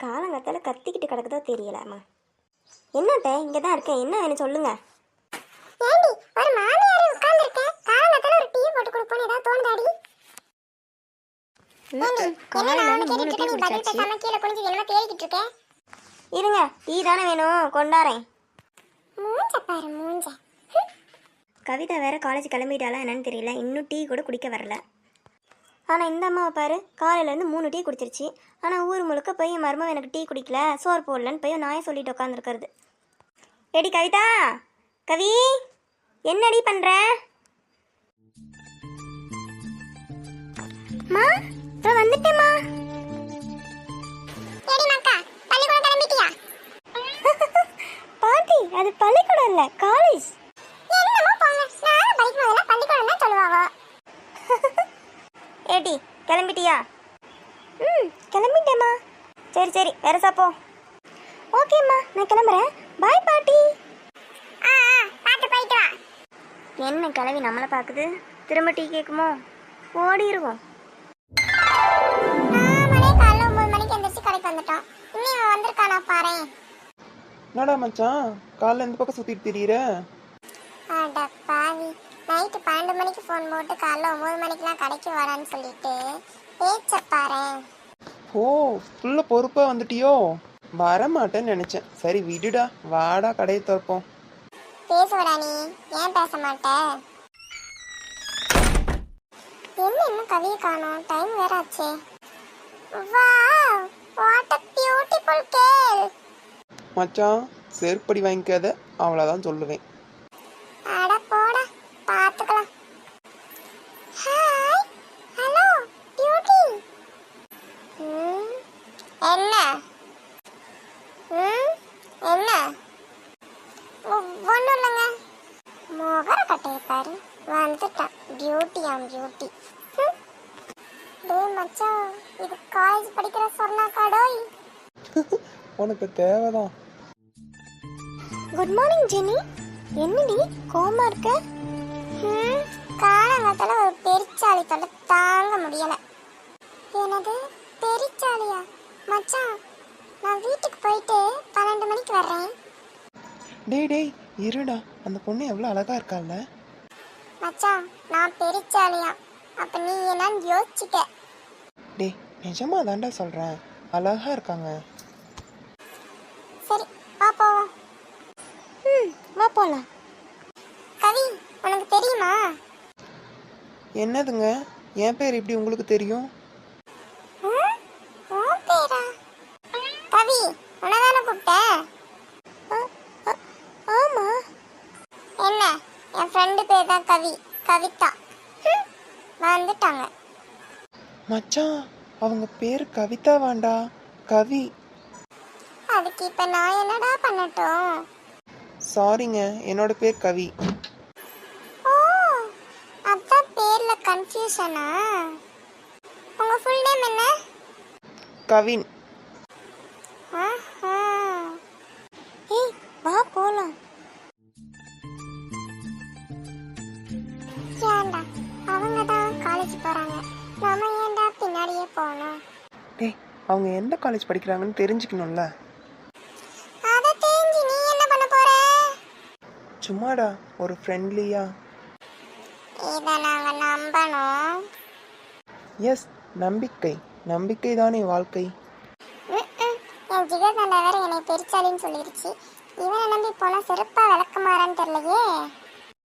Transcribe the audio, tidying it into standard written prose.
காலங்கத்தால் கத்திக்கிட்டு கிடக்குதோ தெரியலாமா. என்னட்ட இங்கே தான் இருக்கேன், என்ன வேணும் சொல்லுங்க. ஏண்டி ஒரு மாமியாரே உட்கார்ந்திருக்கேன், காலங்கத்தால ஒரு டீ போட்டு கொடுப்போன்னு ஏதாவது தோணுதாடி? இருங்க, டீ தானே வேணும், கொண்டாரேன். கவிதா வேற காலேஜ் கிளம்பிட்டாலா என்னன்னு தெரியல, இன்னும் டீ கூட குடிக்க வரல. ஆனால் இந்த அம்மாவை பாரு, காலையிலேருந்து 3 டீ குடிச்சிருச்சு. ஆனால் ஊர் முழுக்க போய் என் மருமவன் எனக்கு டீ குடிக்கல, சோறு போடலன்னு போய் நாயை சொல்லிட்டு உட்காந்துருக்கிறது. ஏடி கவிதா, கவி என்னடி பண்ணுற? மா நான் வந்துட்டேம்மா. பாட்டி அது பள்ளிக்கூடம் இல்லை, காலேஜ். ஏடி கிளம்பிட்டியா? கிளம்பிட்டேம்மா. சரி சரி வேற சாப்போ. ஓகேம்மா நான் கிளம்புறேன், பாய் பாட்டி. என்ன கிளவி நம்மளை பார்க்குது, திரும்ப டீ கேட்குமோ, ஓடிடுவோம். என்னடா மச்சான் காலைல இந்த பக்கம் சுத்திட்டு திரியிற? நைட்டு 12 மணிக்கு ஃபோன் போட்டு காலைல 9 மணிக்கெல்லாம் கடைக்கு வரான்னு சொல்லிட்டு பேச்ச பாரு. ஓ ஃபுல்ல பொறுப்பா வந்துட்டியோ? வரமாட்டேன்னு நினைச்சேன். சரி விடுடா, வாடா கடையை திறப்போம். பேசுவடா நீ, ஏன் பேச மாட்ட? என்ன இன்னும் கவியை காணோம், டைம் வேற ஆச்சே. Wow what a beautiful girl. மச்சான் செருப்படி வாங்கிக்காத, அவ்வளோதான் சொல்லுவேன். அட போடா, பாத்துக்கலாம். Hi hello beauty. என்ன என்ன ஒன்றும் இல்லைங்க. முகர கட்டையை பாரு, வந்துட்டான் பியூட்டியாம் பியூட்டி. டே மச்சான், இது காலேஜ் படிக்கிற சொன்னா காடோய். உனக்கு தேவைதான். Good morning Jenny. என்னடி கோமா இருக்க? காலங்காத்தால ஒரு பெரிச்சாளி தொல்லை தாங்க முடியல. என்னது பெரிச்சாளியா? மச்சான் நான் வீட்டுக்கு போயிட்டு 12 மணிக்கு வர்றேன். டேய் இருடா, அந்த பொண்ணு எவ்வளோ அழகா இருக்கால. மச்சான் நான் பெரிச்சாளியா, அப்ப நீ என்னன்னு யோசிச்சுக்க. டேய் நிஜமா தாண்டா சொல்றேன், அழகா இருக்காங்க. சரி வா போவோம். வா போலாம். கவி உனக்கு தெரியுமா? என்னதுங்க என் பேர் எப்படி உங்களுக்கு தெரியும்? உன் பேரா? கவி உனதான கூப்பிட்டேன். ஆமா. என்ன என் ஃப்ரெண்டு பேர் தான் கவி, கவிதா. வந்துட்டாங்க. மச்சான் அவங்க பேர் கவிதா வாண்டா, கவி. அதுக்கு இப்ப நான் என்னடா பண்ணட்டும்? சாரிங்க, என்னோட பேர் கவி. ஓ அதான் பேர்ல கன்ஃபியூஷனா? உங்க ஃபுல் நேம் என்ன? கவின். ஆஹா. ஏய் வா போலாம். ஏன்டா அவங்க தான் காலேஜ் போறாங்க, நாம ஏன்டா பின்னாடியே போகணும்? டேய் அவங்க எந்த காலேஜ் படிக்கிறாங்கன்னு தெரிஞ்சுக்கணும்ல. அதை தெரிஞ்சு நீ என்ன பண்ண போற? சும்மாடா ஒரு ஃப்ரெண்ட்லியா. இதை நாங்க நம்பணும். எஸ், நம்பிக்கை, நம்பிக்கை தானே வாழ்க்கை. என் ஜிகர் வேற என்னை பெருச்சாலின்னு சொல்லிருச்சு. இவனை நம்பி போனா செருப்பா விளக்க மாறான்னு தெரியலையே.